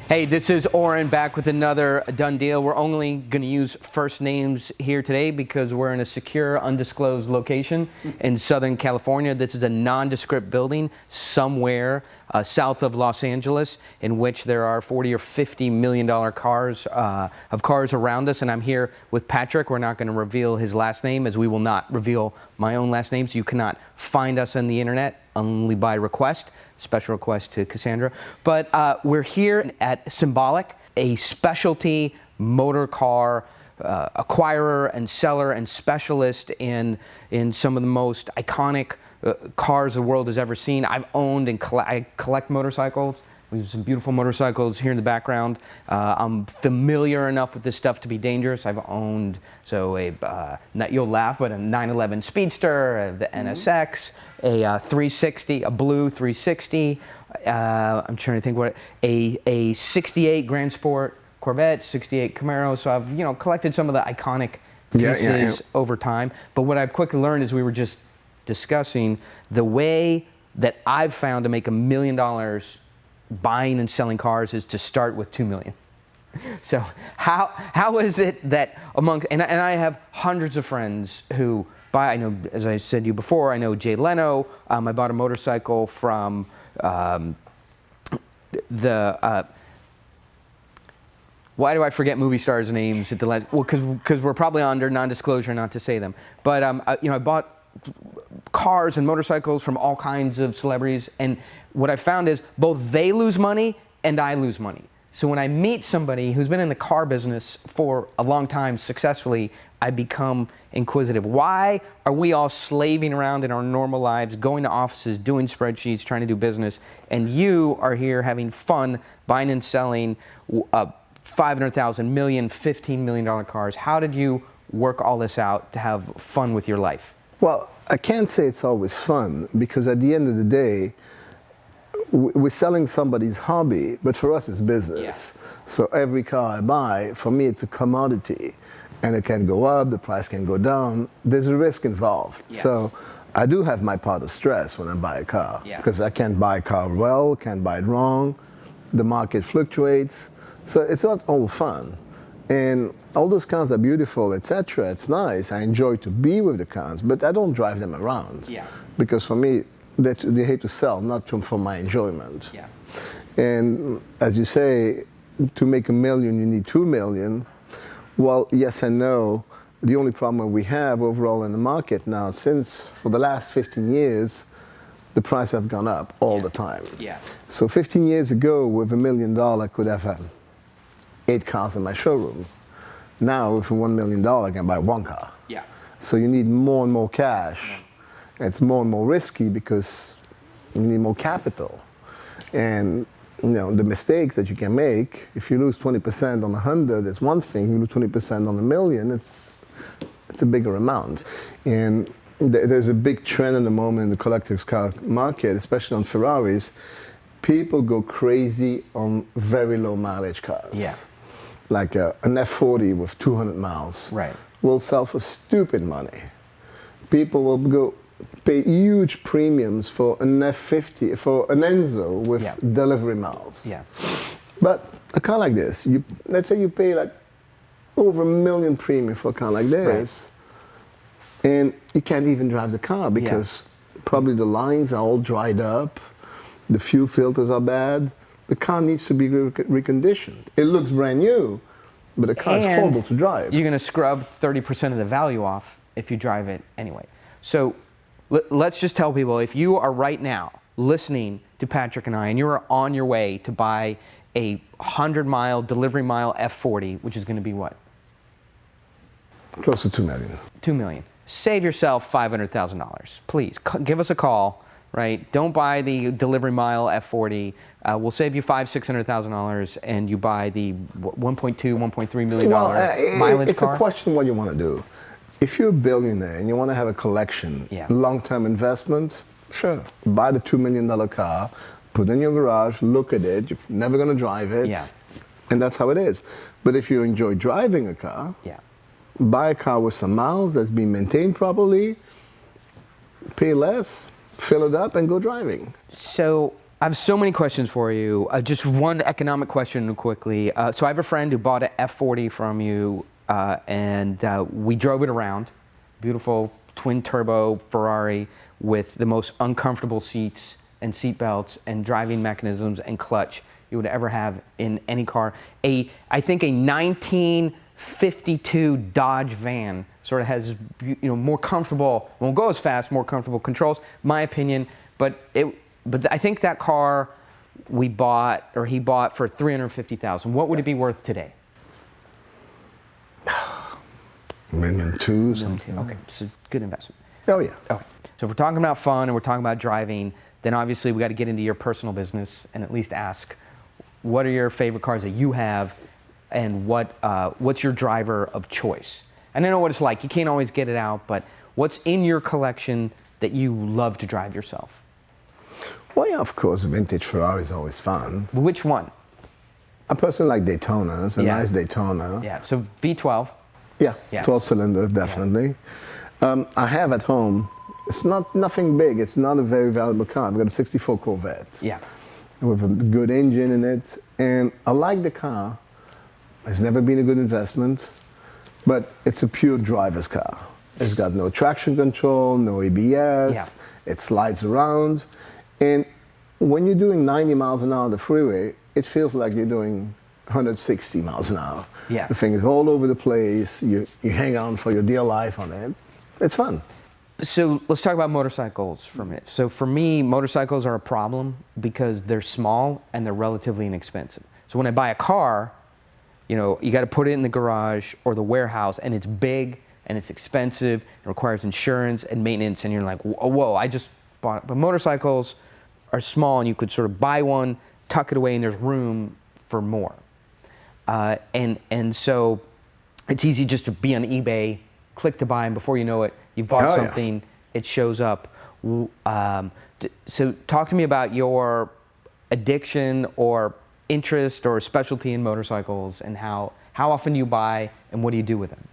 Hey, this is Oren back with another done deal. We're only going to use first names here today because we're in a secure, undisclosed location in Southern California. This is a nondescript building somewhere south of Los Angeles in which there are 40 or 50 million dollar cars around us. And I'm here with Patrick. We're not going to reveal his last name, as we will not reveal my own last name. So you cannot find us on the internet, only by request. Special request to Cassandra. But we're here at Symbolic, a specialty motor car acquirer and seller and specialist in some of the most iconic cars the world has ever seen. I've owned and I collect motorcycles. We have some beautiful motorcycles here in the background. I'm familiar enough with this stuff to be dangerous. I've owned, you'll laugh, but a 911 Speedster, the NSX, a 360, a blue 360. I'm trying to think what, a 68 Grand Sport Corvette, 68 Camaro. So I've, collected some of the iconic pieces over time. But what I've quickly learned is we were just discussing the way that I've found to make $1 million buying and selling cars is to start with $2 million. So how is it that and I have hundreds of friends who buy, I know, as I said to you before, I know Jay Leno. I bought a motorcycle from why do I forget movie stars' names at the last? Well, because we're probably under non-disclosure not to say them. But I bought cars and motorcycles from all kinds of celebrities, and what I found is both they lose money and I lose money. So when I meet somebody who's been in the car business for a long time successfully, I become inquisitive. Why are we all slaving around in our normal lives, going to offices, doing spreadsheets, trying to do business, and you are here having fun buying and selling $500,000, million, $15 million cars? How did you work all this out to have fun with your life? Well, I can't say it's always fun, because at the end of the day, we're selling somebody's hobby, but for us it's business. Yeah. So every car I buy, for me it's a commodity, and it can go up, the price can go down. There's a risk involved. Yeah. So I do have my part of stress when I buy a car, because I can't buy a car well, can't buy it wrong, the market fluctuates, so it's not all fun. And all those cars are beautiful, etc. It's nice. I enjoy to be with the cars, but I don't drive them around. Yeah. Because for me, they hate to sell, not for my enjoyment. Yeah. And as you say, to make $1 million, you need $2 million. Well, yes and no. The only problem we have overall in the market now, since for the last 15 years, the price have gone up all the time. Yeah. So 15 years ago, with $1 million, I could have 8 cars in my showroom. Now, with $1 million, I can buy 1 car. Yeah. So you need more and more cash. Yeah. It's more and more risky because you need more capital. And the mistakes that you can make, if you lose 20% on 100, it's one thing. You lose 20% on $1 million, it's a bigger amount. And there's a big trend at the moment in the collector's car market, especially on Ferraris. People go crazy on very low mileage cars. Yeah. Like an F40 with 200 miles. Right. Will sell for stupid money. People will pay huge premiums for an F50, for an Enzo with delivery miles. Yeah. But a car like this, let's say you pay like over $1 million premium for a car like this, and you can't even drive the car because probably the lines are all dried up, the fuel filters are bad, the car needs to be reconditioned. It looks brand new, but the car is horrible to drive. You're going to scrub 30% of the value off if you drive it anyway. So let's just tell people, if you are right now listening to Patrick and I, and you're on your way to buy a 100-mile delivery mile F40, which is going to be what? Close to $2 million. $2 million. Save yourself $500,000. Please give us a call. Right? Don't buy the delivery mile F40. We'll save you $600,000, and you buy the $1.2, $1.3 million mileage it's car. It's a question what you want to do. If you're a billionaire and you want to have a collection, Yeah. long-term investment, sure. Buy the $2 million car, put it in your garage, look at it. You're never going to drive it. Yeah. And that's how it is. But if you enjoy driving a car, Yeah. buy a car with some miles that's been maintained properly, pay less, fill it up, and go driving. So I have so many questions for you. Just one economic question quickly. So I have a friend who bought an F40 from you, and we drove it around. Beautiful twin turbo Ferrari with the most uncomfortable seats and seat belts and driving mechanisms and clutch you would ever have in any car. I think a 1952 Dodge van sort of has, more comfortable, won't go as fast, more comfortable controls, my opinion. But I think that car he bought for $350,000. What would it be worth today? $1.2 million, something. Okay, so good investment. Oh, yeah. Okay, so if we're talking about fun and we're talking about driving, then obviously we got to get into your personal business and at least ask, what are your favorite cars that you have, and what's your driver of choice? And I know what it's like. You can't always get it out, but what's in your collection that you love to drive yourself? Well, yeah, of course, vintage Ferrari is always fun. Which one? I personally like Daytonas, a Yeah. nice Daytona. Yeah, so V12. Yeah, Yeah. 12-cylinder, definitely. I have at home, it's nothing big, it's not a very valuable car. I've got a 64 Corvette. Yeah. With a good engine in it, and I like the car. It's never been a good investment, but it's a pure driver's car. It's got no traction control, no ABS, Yeah. it slides around, and when you're doing 90 miles an hour on the freeway, it feels like you're doing 160 miles an hour. Yeah. The thing is all over the place, you hang on for your dear life on it. It's fun. So let's talk about motorcycles for a minute. So for me, motorcycles are a problem because they're small and they're relatively inexpensive. So when I buy a car, you got to put it in the garage or the warehouse, and it's big and it's expensive. It requires insurance and maintenance, and you're like, whoa, I just bought it. But motorcycles are small, and you could sort of buy one, tuck it away, and there's room for more. And so it's easy just to be on eBay, click to buy, and before you know it, you've bought something, it shows up. So talk to me about your addiction or interest or specialty in motorcycles, and how often do you buy and what do you do with them?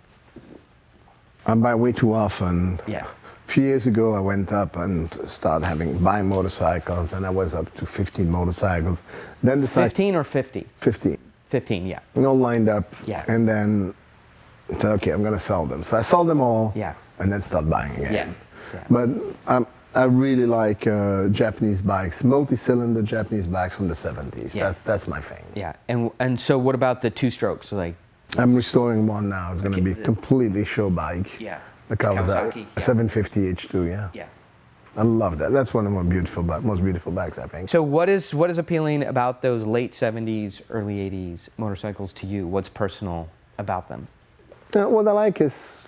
I buy way too often. Yeah. A few years ago, I went up and started buying motorcycles, and I was up to 15 motorcycles. Then decided 15 or 50? 15. 15, yeah. All lined up. Yeah. And then I said, okay, I'm going to sell them. So I sold them all. Yeah. And then start buying again. Yeah. Yeah. But I really like Japanese bikes, multi-cylinder Japanese bikes from the 70s. Yeah. That's my thing. Yeah. And so what about the two strokes? So like, I'm restoring one now. It's going to be completely show bike. yeah. The car was a Kawasaki, yeah. 750 H2, yeah. Yeah. I love that. That's one of my most beautiful bikes, I think. So what is appealing about those late 70s, early 80s motorcycles to you? What's personal about them? What I like is,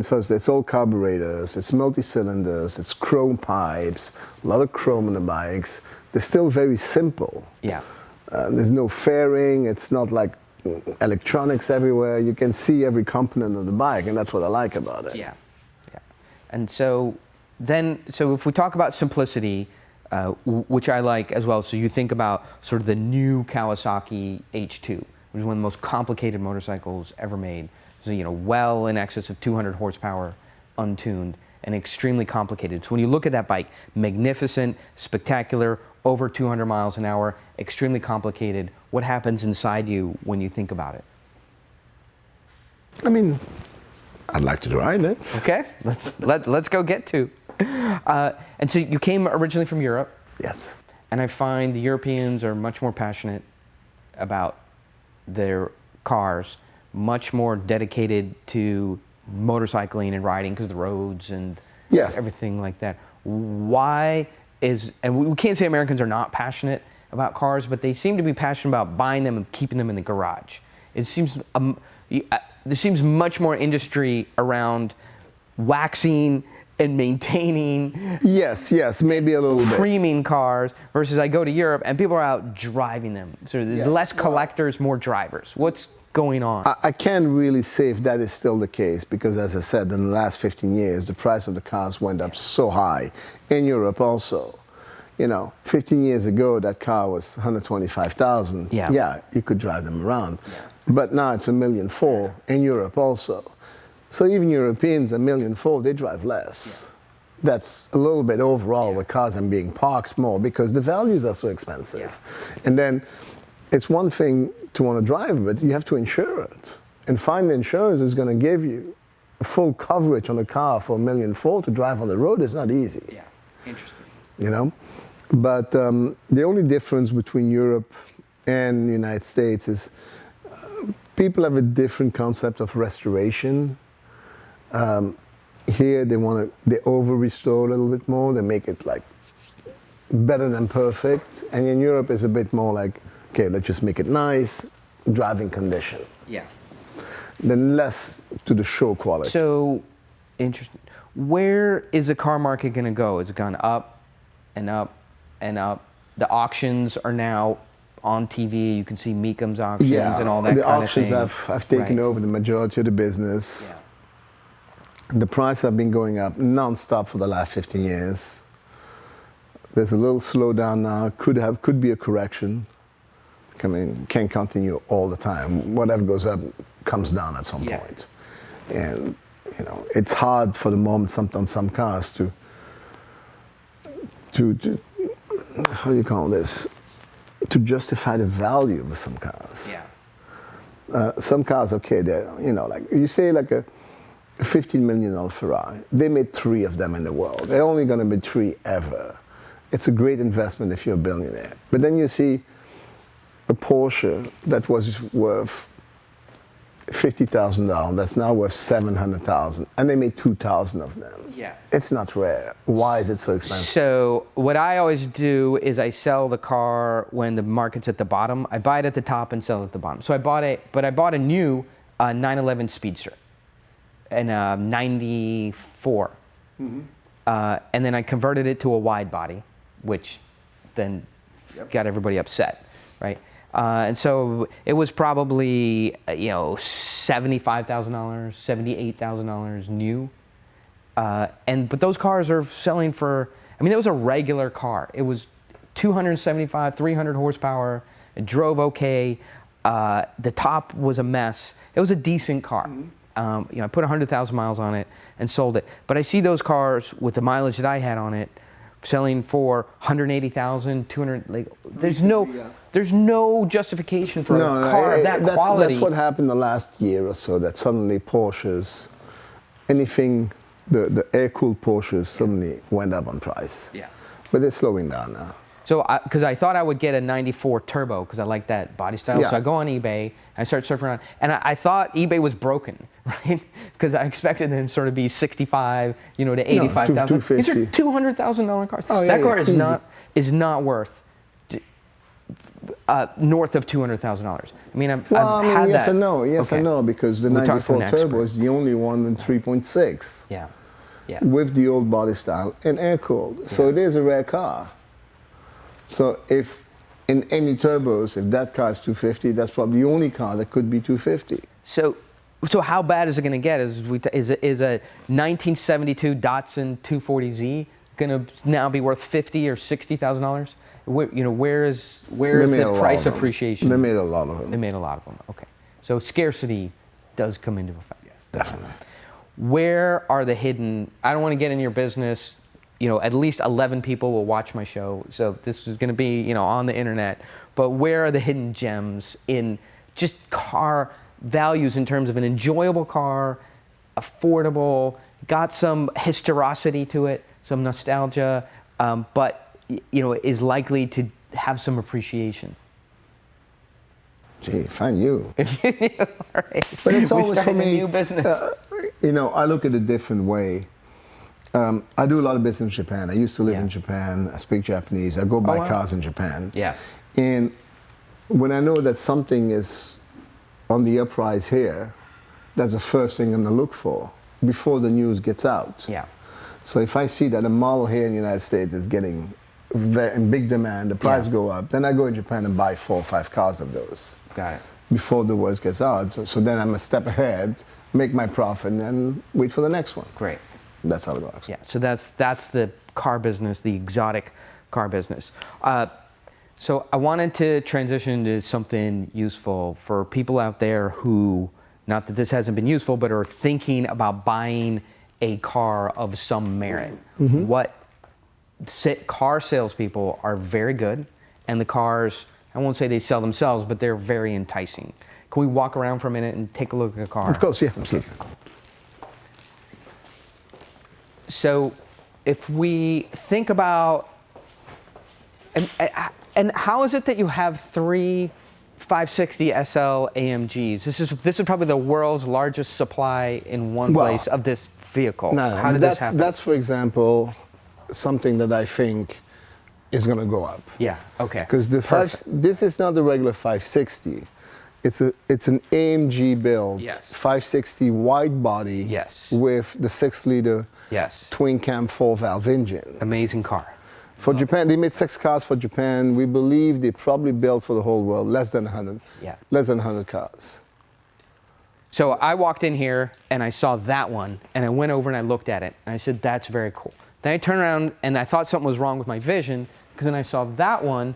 first, it's all carburetors, it's multi-cylinders, it's chrome pipes, a lot of chrome on the bikes. They're still very simple. Yeah. There's no fairing, it's not like electronics everywhere. You can see every component of the bike, and that's what I like about it. Yeah. Yeah. And so if we talk about simplicity, which I like as well, so you think about sort of the new Kawasaki H2, which is one of the most complicated motorcycles ever made. So, well in excess of 200 horsepower, untuned, and extremely complicated. So when you look at that bike, magnificent, spectacular, over 200 miles an hour, extremely complicated. What happens inside you when you think about it? I'd like to ride it. Okay, let's go get to. And so you came originally from Europe. Yes. And I find the Europeans are much more passionate about their cars, much more dedicated to motorcycling and riding because of the roads and everything like that. And we can't say Americans are not passionate about cars, but they seem to be passionate about buying them and keeping them in the garage. It seems there seems much more industry around waxing and maintaining. Yes, maybe a little bit. Creaming cars versus I go to Europe and people are out driving them. So there's less collectors, more drivers. going on? I can't really say if that is still the case because, as I said, in the last 15 years, the price of the cars went up so high. In Europe also. 15 years ago, that car was 125,000. Yeah. You could drive them around. Yeah. But now it's $1.4 million in Europe also. So even Europeans, $1.4 million, they drive less. Yeah. That's a little bit overall where cars are being parked more because the values are so expensive. Yeah. And then it's one thing to want to drive, but you have to insure it. And find the insurance who's going to give you full coverage on a car for $1.4 million to drive on the road is not easy. Yeah, interesting. But the only difference between Europe and the United States is people have a different concept of restoration. Here they over-restore a little bit more. They make it like better than perfect. And in Europe, it's a bit more like, okay, let's just make it nice, driving condition. Yeah. Then less to the show quality. So, interesting. Where is the car market going to go? It's gone up and up and up. The auctions are now on TV. You can see Meekham's auctions and all that kind of thing. The auctions have taken over the majority of the business. Yeah. The prices have been going up non-stop for the last 15 years. There's a little slowdown now. Could be a correction. I mean, can't continue all the time. Whatever goes up comes down at some point. And it's hard for the moment on some cars to how do you call this? To justify the value of some cars. Yeah. Some cars, okay, they're like you say like a $15 million Ferrari. They made 3 of them in the world. They're only going to be 3 ever. It's a great investment if you're a billionaire. But then you see a Porsche that was worth $50,000 that's now worth $700,000, and they made 2,000 of them. Yeah, it's not rare. Why is it so expensive? So what I always do is I sell the car when the market's at the bottom. I buy it at the top and sell it at the bottom. So I bought a new 911 Speedster, and 94, and then I converted it to a wide body, which then got everybody upset, right? And so it was probably $75,000, $78,000 new, but those cars are selling for. I mean, it was a regular car. It was 275, 300 horsepower. It drove okay. The top was a mess. It was a decent car. I put 100,000 miles on it and sold it. But I see those cars with the mileage that I had on it selling for 180,000, 200. Like, there's no justification for a car of that quality. That's what happened the last year or so. That suddenly Porsches, anything, the air-cooled Porsches suddenly went up on price. Yeah. But it's slowing down now. So, because I thought I would get a 94 turbo because I like that body style. Yeah. So I go on eBay and I start surfing around, and I thought eBay was broken, right? Because I expected them to sort of be 65, to 85,000. These are $200,000 cars. Oh, yeah, that car is not worth north of $200,000. I mean, I've had yes that. And no, yes and no, because the 94 turbo is the only one in 3.6. Yeah. Yeah. With the old body style and air-cooled. So it is a rare car. So if in any turbos, if that car is 250, that's probably the only car that could be 250. So how bad is it going to get? Is a 1972 Datsun 240Z going to now be worth $50,000 or $60,000? Where is the price appreciation? They made a lot of them. They made a lot of them. Okay. So scarcity does come into effect. Yes, definitely. Where are the hidden? I don't want to get in your business. At least 11 people will watch my show, so this is going to be, on the internet. But where are the hidden gems in just car values in terms of an enjoyable car, affordable, got some historicity to it, some nostalgia, but is likely to have some appreciation? Gee, find you. All right. But it's always for me. A new business. I look at it a different way. I do a lot of business in Japan. I used to live in Japan. I speak Japanese. I go buy cars in Japan. Yeah. And when I know that something is on the uprise here, that's the first thing I'm going to look for before the news gets out. Yeah. So if I see that a model here in the United States is getting in big demand, the price go up, then I go in Japan and buy 4 or 5 cars of those. Got it. before the worst gets out. So then I'm a step ahead, make my profit, and then wait for the next one. Great. That's how it works. Yeah, so that's the car business, the exotic car business. So I wanted to transition to something useful for people out there who, not that this hasn't been useful, but are thinking about buying a car of some merit. What car salespeople are very good, and the cars, I won't say they sell themselves, but they're very enticing. Can we walk around for a minute and take a look at a car? Of course, yeah, absolutely. So if we think about, and how is it that you have 3 560 SL AMGs? This is probably the world's largest supply in one place of this vehicle. How did this happen? That's, for example, something that I think is going to go up. Yeah, okay. Because this is not the regular 560. It's an AMG build, 560 wide body with the 6-liter twin cam 4-valve engine. Amazing car. For Japan, they made 6 cars for Japan. We believe they probably built for the whole world less than 100. Yeah. Less than 100 cars. So I walked in here and I saw that one, and I went over and I looked at it, and I said, "That's very cool." Then I turned around and I thought something was wrong with my vision, because then I saw that one,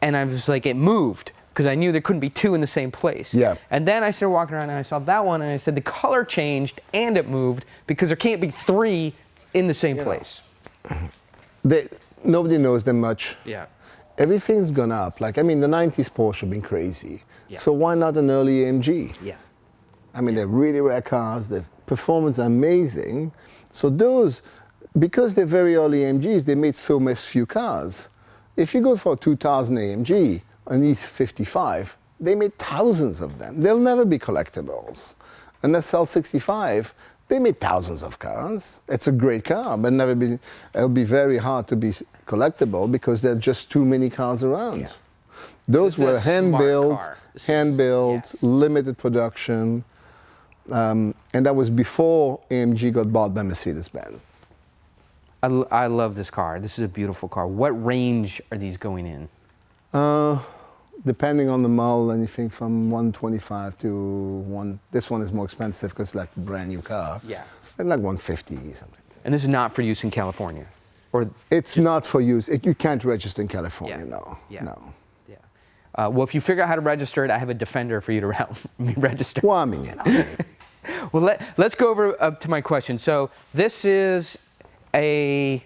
and I was like, it moved, because I knew there couldn't be 2 in the same place. Yeah. And then I started walking around and I saw that one, and I said the color changed and it moved, because there can't be 3 in the same place. Nobody knows them much. Yeah. Everything's gone up. Like, I mean, the 90s Porsche have been crazy. Yeah. So why not an early AMG? Yeah. I mean, they're really rare cars. Their performance is amazing. So those, because they're very early AMGs, they made so much few cars. If you go for a 2000 AMG, an E55, they made thousands of them. They'll never be collectibles. An SL65, they made thousands of cars. It's a great car, but it'll be very hard to be collectable, because there are just too many cars around. Yeah. Those were hand-built, limited production, and that was before AMG got bought by Mercedes-Benz. I love this car. This is a beautiful car. What range are these going in? Depending on the model, anything from 125 to this one is more expensive because it's like a brand new car. Yeah. And like 150 something. And this is not for use in California? Or it's not for use. You can't register in California, no. Yeah. No. Yeah. Well, if you figure out how to register it, I have a Defender for you to help me register. Well, I mean, you know. Well, let's go over to my question. So this is so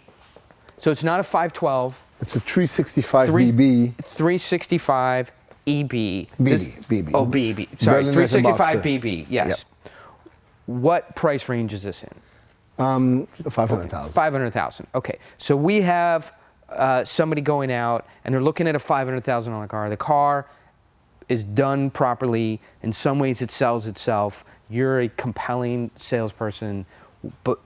it's not a 512. It's a 365 BB. 365 EB. BB. Oh, BB. Sorry, 365 BB, yes. Yep. What price range is this in? 500,000. 500,000, okay. So we have somebody going out and they're looking at a $500,000 car. The car is done properly. In some ways it sells itself. You're a compelling salesperson, but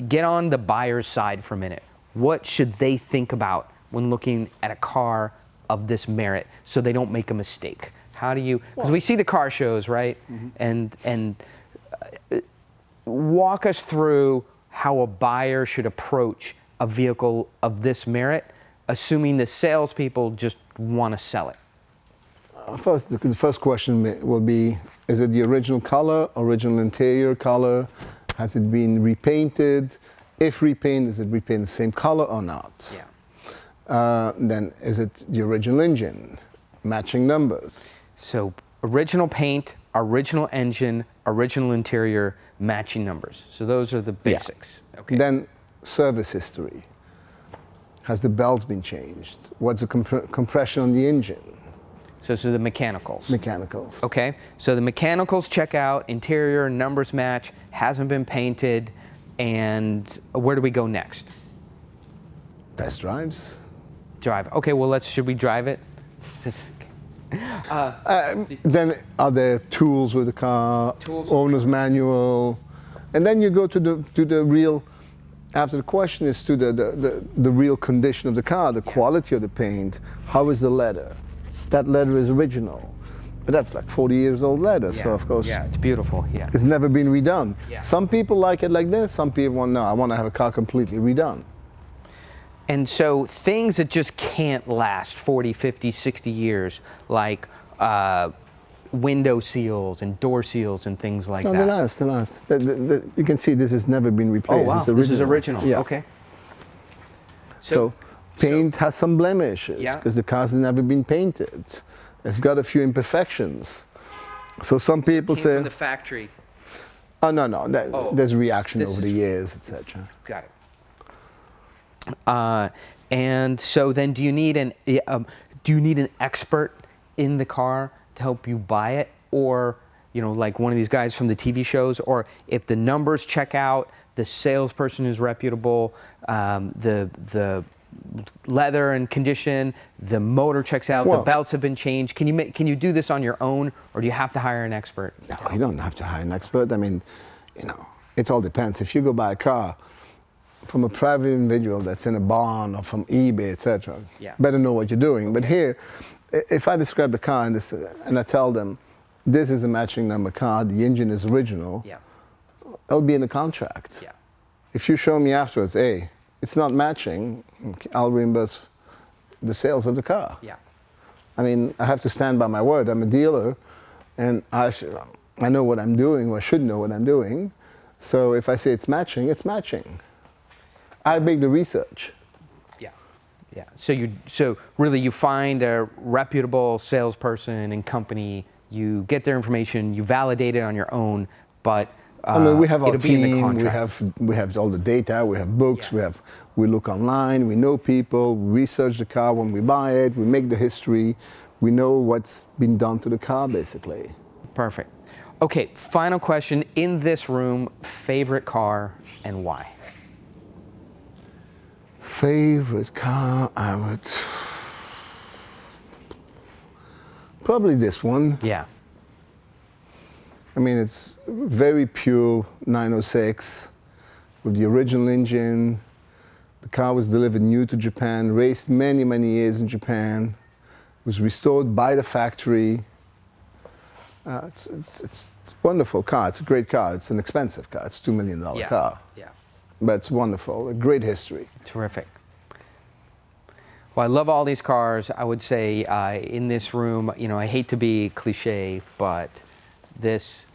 get on the buyer's side for a minute. What should they think about when looking at a car of this merit so they don't make a mistake? How do you, because we see the car shows, right? Mm-hmm. And walk us through how a buyer should approach a vehicle of this merit, assuming the salespeople just want to sell it. First, the first question will be, is it the original color, original interior color? Has it been repainted? If repainted, is it repainted the same color or not? Yeah. Then is it the original engine, matching numbers? So original paint, original engine, original interior, matching numbers. So those are the basics. Yeah. Okay. Then service history. Has the belts been changed? What's the compression on the engine? So the mechanicals. Mechanicals. Okay. So the mechanicals check out, interior, numbers match, hasn't been painted, and where do we go next? Test drives. Drive. Okay, well, should we drive it? Then are there tools with the car, owner's manual, and then you go to the real, after the question is to the real condition of the car, the quality of the paint, how is the leather? That leather is original, but that's like 40 years old leather, so of course. Yeah, it's beautiful, yeah. It's never been redone. Yeah. Some people like it like this, some people want, no, I want to have a car completely redone. And so things that just can't last 40, 50, 60 years, like window seals and door seals and things like that. They last. You can see this has never been Oh replaced. wow, It's this is original. Yeah. Okay. So paint has some blemishes Yeah. because the car's never been painted. It's got a few imperfections. So some people Came say, from the factory. oh no, there's reaction This over the is- years, etc. Got it. And so then, do you need an expert in the car to help you buy it, or like one of these guys from the TV shows, or if the numbers check out, the salesperson is reputable, the leather and condition, the motor checks out, the belts have been changed. Can you do this on your own, or do you have to hire an expert? No, you don't have to hire an expert. I mean, it all depends. If you go buy a car from a private individual that's in a barn or from eBay, etc., better know what you're doing. But here, if I describe the car and I tell them, this is a matching number car, the engine is original, it'll be in the contract. Yeah. If you show me afterwards, hey, it's not matching, I'll reimburse the sales of the car. Yeah. I mean, I have to stand by my word. I'm a dealer, and I know what I'm doing, or I should know what I'm doing. So if I say it's matching, it's matching. I make the research. Yeah. So really, you find a reputable salesperson and company. You get their information. You validate it on your own, but I mean, we have our it'll be in the team. contract. We have all the data. We have books. We look online. We know people. We research the car when we buy it. We make the history. We know what's been done to the car, basically. Perfect. Okay. Final question. In this room, favorite car and why? Favorite car, I would probably this one. Yeah. I mean, it's very pure 906 with the original engine. The car was delivered new to Japan, raced many, many years in Japan, was restored by the factory. It's a wonderful car. It's a great car. It's an expensive car. It's a $2 million car. Yeah. But it's wonderful. A great history. Terrific. Well, I love all these cars. I would say in this room, I hate to be cliche, but these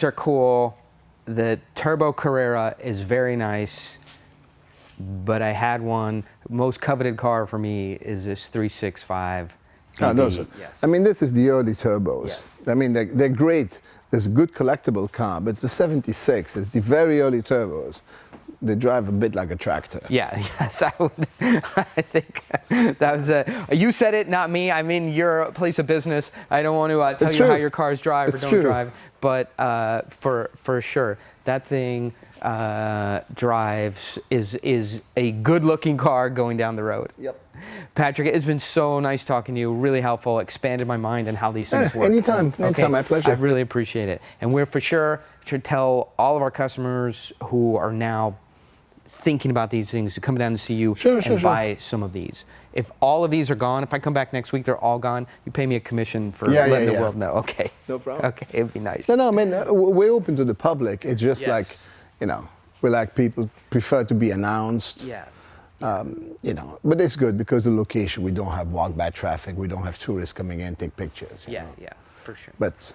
are cool. The Turbo Carrera is very nice, but I had one. Most coveted car for me is this 365. Those are, Yes. I mean, this is the early turbos. Yes. I mean, they're great. There's a good collectible car, but the 76, it's the very early turbos. They drive a bit like a tractor. Yeah, yes, I would. I think that was you said it, not me. I'm in your place of business. I don't want to tell you how your cars drive or don't drive, but for sure, that thing drives is a good-looking car going down the road. Yep. Patrick, it's been so nice talking to you. Really helpful. Expanded my mind on how these things work. Anytime, my pleasure. I really appreciate it, and we're for sure should tell all of our customers who are now thinking about these things to come down to see you and buy some of these. If all of these are gone, if I come back next week, they're all gone, you pay me a commission for letting the world know. Okay. No problem. Okay, it'd be nice. No, I mean, we're open to the public. It's just like, we like people prefer to be announced. Yeah. But it's good because the location, we don't have walk-by traffic. We don't have tourists coming in, take pictures. You know? Yeah, for sure. But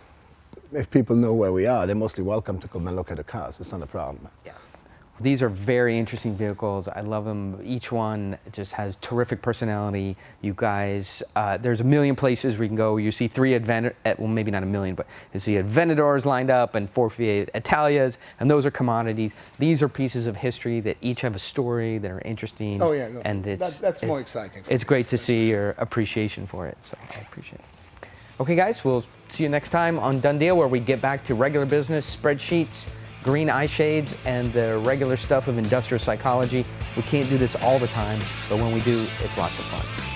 if people know where we are, they're mostly welcome to come and look at the cars. It's not a problem. Yeah. These are very interesting vehicles. I love them. Each one just has terrific personality. You guys, there's a million places we can go. You see three well, maybe not a million, but you see Aventadors lined up and 4 Fiat Italias, and those are commodities. These are pieces of history that each have a story that are interesting. Oh yeah, no, and that's more exciting. It's great to see your appreciation for it, so I appreciate it. Okay, guys, we'll see you next time on Done Deal, where we get back to regular business, spreadsheets, green eye shades, and the regular stuff of industrial psychology. We can't do this all the time, but when we do, it's lots of fun.